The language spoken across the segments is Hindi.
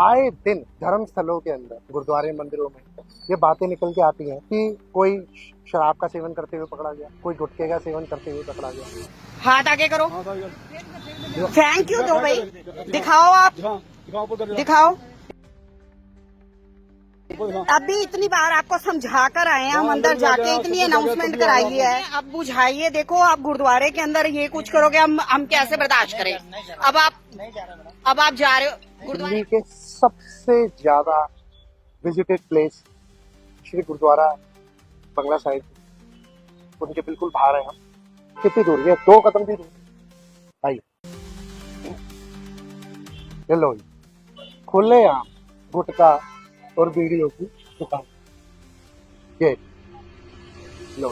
आए दिन धर्म स्थलों के अंदर, गुरुद्वारे मंदिरों में ये बातें निकल के आती हैं कि कोई शराब का सेवन करते हुए पकड़ा गया, कोई गुटखे का सेवन करते हुए पकड़ा गया। हाथ आगे करो। फेंक क्यों दो भाई? दिखाओ, आप दिखाओ। अभी इतनी बार आपको समझा कर आए हैं हम, अंदर जाके इतनी अनाउंसमेंट कराई है, अब बुझाइए। देखो आप गुरुद्वारे के अंदर ये कुछ करोगे, हम कैसे बर्दाश्त करें? अब आप जा रहे हो दिल्ली के सबसे ज्यादा विजिटेड प्लेस श्री गुरुद्वारा बंगला साहिब, उनके बिल्कुल बाहर है हम। कितनी दूर है? 2 कदम भी दूर। आइए, ये लो, खुले आम गुटखा और बीड़ियों की दुकान, ये लो।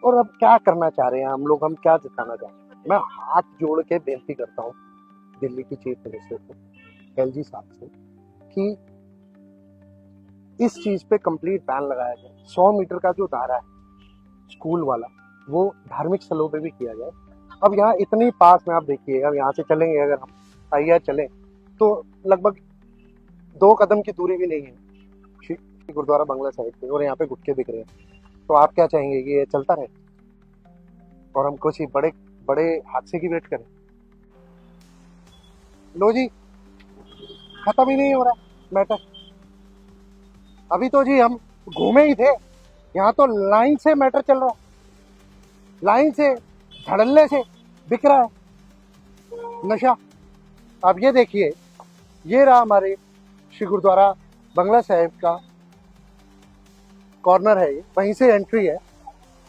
और अब क्या करना चाह रहे हैं हम लोग, हम क्या दिखाना चाह रहे हैं? मैं हाथ जोड़ के बेनती करता हूँ दिल्ली की चीफ मिनिस्टर को, एलजी साहब से, कि इस चीज पे कंप्लीट बैन लगाया जाए। 100 मीटर का जो दायरा है स्कूल वाला, वो धार्मिक स्थलों पे भी किया जाए। अब यहाँ इतनी पास में आप देखिए, अब यहाँ से चलेंगे अगर हम आइए चलें तो लगभग 2 कदम की दूरी भी नहीं है श्री गुरुद्वारा बंगला साहिब पे, और यहाँ पे गुटखे बिक रहे हैं। तो आप क्या चाहेंगे कि ये चलता रहे और हम कुछ ही बड़े बड़े हादसे की वेट करें? लो जी, खत्म ही नहीं हो रहा मैटर। अभी तो जी हम घूमे ही थे, यहाँ तो लाइन से मैटर चल रहा है, लाइन से धड़ल्ले से बिक रहा है नशा। आप ये देखिए, ये रहा हमारे श्री गुरुद्वारा बंगला साहिब का कॉर्नर है, ये वहीं से एंट्री है,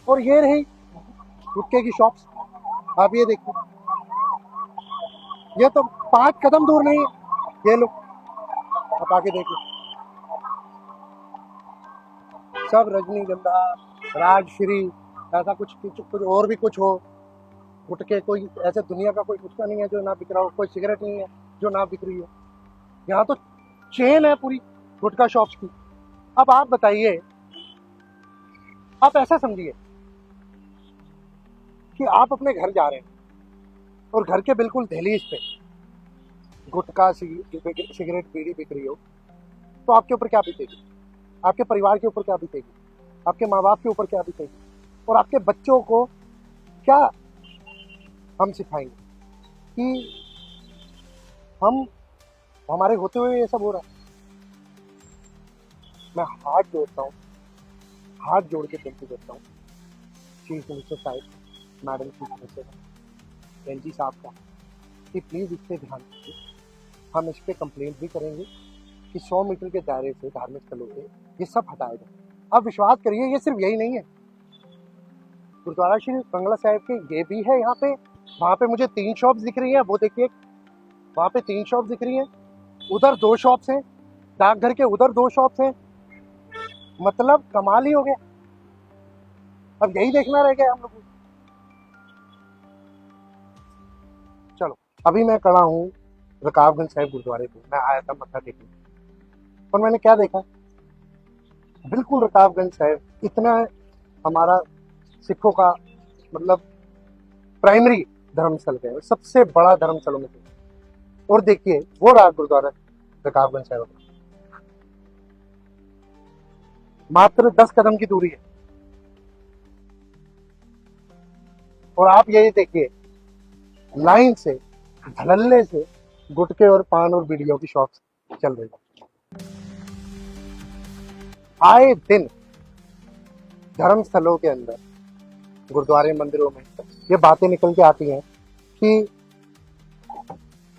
और ये रही गुटखे की शॉप्स। आप ये देखिए, ये तो 5 कदम दूर नहीं है। ये लो, आप आके देखिए, सब रजनीगंधा, राजश्री, ऐसा कुछ और भी कुछ हो गुटखे। कोई ऐसे दुनिया का कोई गुटखा नहीं है जो ना बिक रहा हो, कोई सिगरेट नहीं है जो ना बिक रही हो। यहाँ तो चेन है पूरी गुटखा शॉप्स की। अब आप बताइए, आप ऐसा समझिए कि आप अपने घर जा रहे हैं और घर के बिल्कुल दहलीज पे गुटखा सिगरेट बीड़ी बिक रही हो, तो आपके ऊपर क्या बीतेगी? आपके परिवार के ऊपर क्या बीतेगी? आपके माँ बाप के ऊपर क्या बीतेगी? और आपके बच्चों को क्या हम सिखाएंगे कि हमारे होते हुए ये सब हो रहा है? मैं हाथ जोड़ता हूँ, हाथ जोड़ के विनती करता हूँ चीफ मिनिस्टर साहब, मैडम चीफ मिनिस्टर एनजी साहब का, कि प्लीज़ इस पर ध्यान दीजिए। हम इस पर कंप्लेंट भी करेंगे कि 100 मीटर के दायरे से धार्मिक स्थलों पे ये सब हटाया जाए। अब विश्वास करिए, ये सिर्फ यही नहीं है, गुरुद्वारा श्री बंगला साहिब के ये भी है यहाँ पे। वहाँ पे मुझे 3 शॉप्स दिख रही है, वो देखिए, वहाँ पे 3 शॉप्स दिख रही हैं, उधर 2 शॉप्स हैं, डाकघर के उधर 2 शॉप्स हैं। मतलब कमाल ही हो गया। अब यही देखना रह गया हम लोग को। चलो, अभी मैं खड़ा हूँ रकाबगंज साहिब गुरुद्वारे पे, मैं आया था मत्था टेकने, और मैंने क्या देखा, बिल्कुल रकाबगंज साहिब इतना हमारा सिखों का मतलब प्राइमरी धर्मस्थल है, सबसे बड़ा धर्मस्थलों में से। और देखिए, वो रहा गुरुद्वारा रकाबगंज साहिब, मात्र 10 कदम की दूरी है। और आप ये देखिए, लाइन से धड़ल्ले से गुटखे और पान और बीड़ियों की शॉप्स चल रही है। आए दिन धर्म स्थलों के अंदर, गुरुद्वारे मंदिरों में ये बातें निकल के आती हैं कि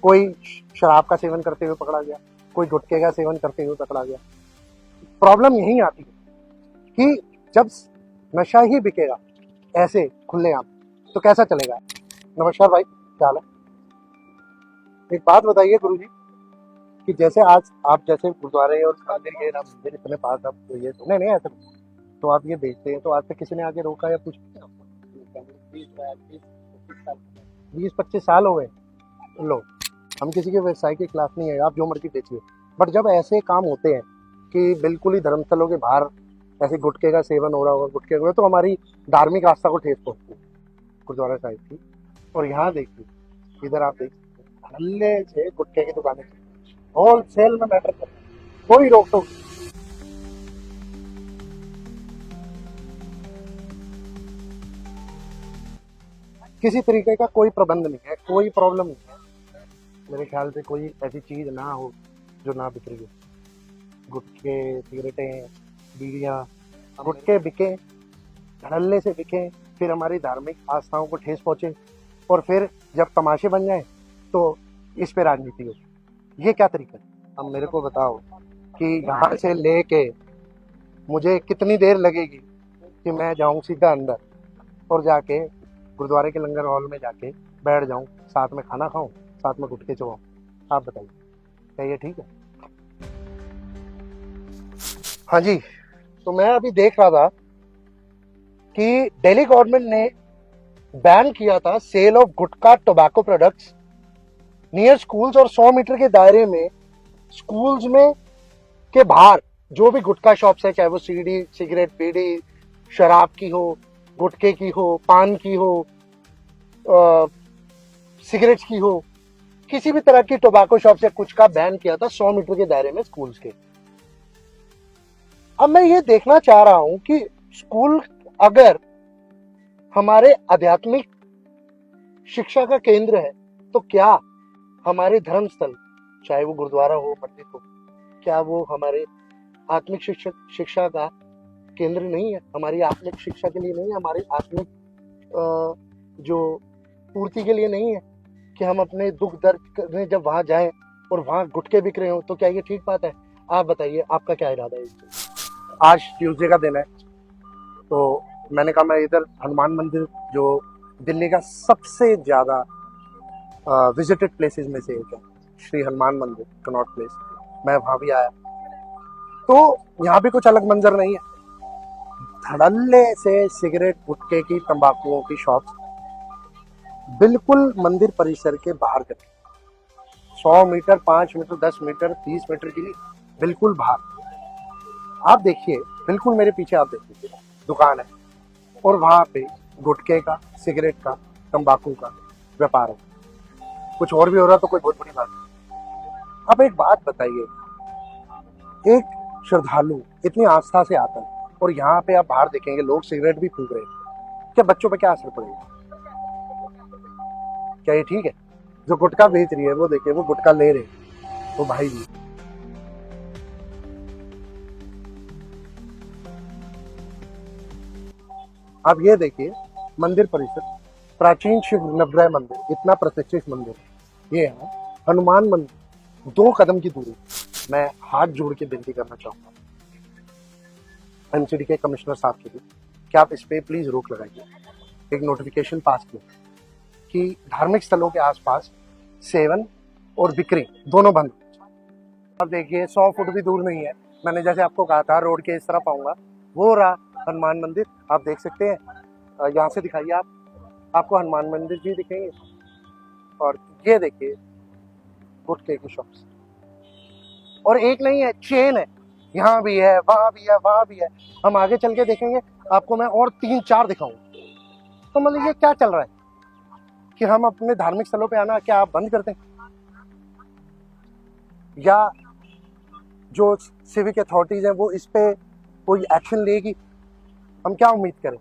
कोई शराब का सेवन करते हुए पकड़ा गया, कोई गुटखे का सेवन करते हुए पकड़ा गया। प्रॉब्लम यही आती है कि जब नशा ही बिकेगा ऐसे खुलेआम, तो कैसा चलेगा? नमस्कार भाई, क्या हाल है? एक बात बताइए गुरुजी, कि जैसे आज आप जैसे गुरुद्वारे और मंदिर ये ना मंदिर इतने पास, आप तो ये नहीं ऐसा, तो आप ये बेचते हैं, तो आज तक किसी ने आके रोका या कुछ? 20-25 साल हो गए। लो, हम किसी के व्यवसाय के खिलाफ नहीं है, आप जो मर्जी बेचिए, बट जब ऐसे काम होते हैं कि बिल्कुल ही धर्मस्थलों के बाहर ऐसे गुटखे का सेवन हो रहा होगा, गुटखे हुए, तो हमारी धार्मिक आस्था को ठेस पहुंचती है। गुरुद्वारा साहिब की। और यहाँ देखिए, इधर आप देख सकते हैं धड़ल्ले से गुटखे की दुकानें होलसेल में मैटर कर रही है, कोई रोक टोक नहीं। किसी तरीके का कोई प्रबंध नहीं है, कोई प्रॉब्लम नहीं है। मेरे ख्याल से कोई ऐसी चीज ना हो जो ना बिक रही हो। गुटखे, सिगरेटें, बीड़ियाँ, गुटखे बिके, धड़ल्ले से बिके, फिर हमारी धार्मिक आस्थाओं को ठेस पहुंचे, और फिर जब तमाशे बन जाए तो इस पे राजनीति हो। ये क्या तरीका है? अब मेरे को बताओ कि यहाँ से लेके मुझे कितनी देर लगेगी कि मैं जाऊं सीधा अंदर और जाके गुरुद्वारे के लंगर हॉल में जाके बैठ जाऊं, साथ में खाना खाऊं, साथ में गुटखे चबाऊं। आप बताइए, क्या ये ठीक है? हाँ जी, तो मैं अभी देख रहा था कि दिल्ली गवर्नमेंट ने बैन किया था sale of gutkha tobacco products near schools, और 100 मीटर के दायरे में स्कूल्स में के बाहर जो भी गुटखा शॉप्स है, चाहे वो सीडी, सिगरेट, बीड़ी, शराब की हो, गुटखे की हो, पान की हो, सिगरेट्स की हो, किसी भी तरह की टोबैको शॉप से कुछ का बैन किया था 100 मीटर के दायरे में स्कूल्स के। अब मैं ये देखना चाह रहा हूं कि स्कूल अगर हमारे आध्यात्मिक शिक्षा का केंद्र है तो क्या हमारे धर्म स्थल, चाहे वो गुरुद्वारा हो, मंदिर हो, क्या वो हमारे आत्मिक शिक्षा का केंद्र नहीं है? हमारी आत्मिक शिक्षा के लिए नहीं है? हमारी आत्मिक जो पूर्ति के लिए नहीं है कि हम अपने दुख दर्द करने जब वहां जाएं और वहां गुटखे बिक रहे हो? तो क्या ये ठीक बात है? आप बताइए, आपका क्या इरादा है इसमें? आज ट्यूसडे का दिन है, तो मैंने कहा मैं इधर हनुमान मंदिर, जो दिल्ली का सबसे ज्यादा विजिटेड प्लेसेस में से एक है, श्री हनुमान मंदिर, कनॉट प्लेस, मैं वहां भी आया। तो यहाँ भी कुछ अलग मंजर नहीं है। धड़ल्ले से सिगरेट, गुटखे की, तंबाकुओं की शॉप्स बिल्कुल मंदिर परिसर के बाहर करके 100 मीटर, 5 मीटर, 10 मीटर, 30 मीटर के लिए बिल्कुल बाहर। आप देखिए, बिल्कुल मेरे पीछे आप देखिए दुकान है, और वहां पे गुटखे का, सिगरेट का, तंबाकू का व्यापार है। कुछ और भी हो रहा तो कोई बहुत बड़ी बात नहीं। अब एक बात बताइए, एक श्रद्धालु इतनी आस्था से आता है और यहाँ पे आप बाहर देखेंगे लोग सिगरेट भी फूंक रहे हैं, क्या बच्चों पे क्या असर पड़ेगा? क्या ये ठीक है? जो गुटखा बेच रही है वो देखिए, वो गुटखा ले रहे हैं, वो भाई जी। आप ये देखिए मंदिर परिसर, प्राचीन शिव नवग्रह मंदिर, इतना प्रतिष्ठित मंदिर, ये है हनुमान मंदिर, 2 कदम की दूरी। मैं हाथ जोड़ के विनती करना चाहूंगा एमसीडी के कमिश्नर साहब के लिए कि आप इस पे प्लीज रोक लगाइए, एक नोटिफिकेशन पास किया कि धार्मिक स्थलों के आसपास सेवन और बिक्री दोनों बंद। अब देखिए 100 फुट भी दूर नहीं है, मैंने जैसे आपको कहा था रोड के इस तरफ आऊंगा, वो रहा हनुमान मंदिर, आप देख सकते हैं। यहाँ से दिखाइए आपको हनुमान मंदिर जी दिखेंगे, और ये देखिए गुटखे की शॉप्स, और एक नहीं है, चेन है, यहाँ भी है, वहां भी है, वहां भी है। हम आगे चल के देखेंगे, आपको मैं और 3-4 दिखाऊंगा। तो मतलब ये क्या चल रहा है कि हम अपने धार्मिक स्थलों पे आना क्या आप बंद करते हैं, या जो सिविक अथॉरिटीज हैं वो इस पे कोई एक्शन लेगी? हम क्या उम्मीद करें?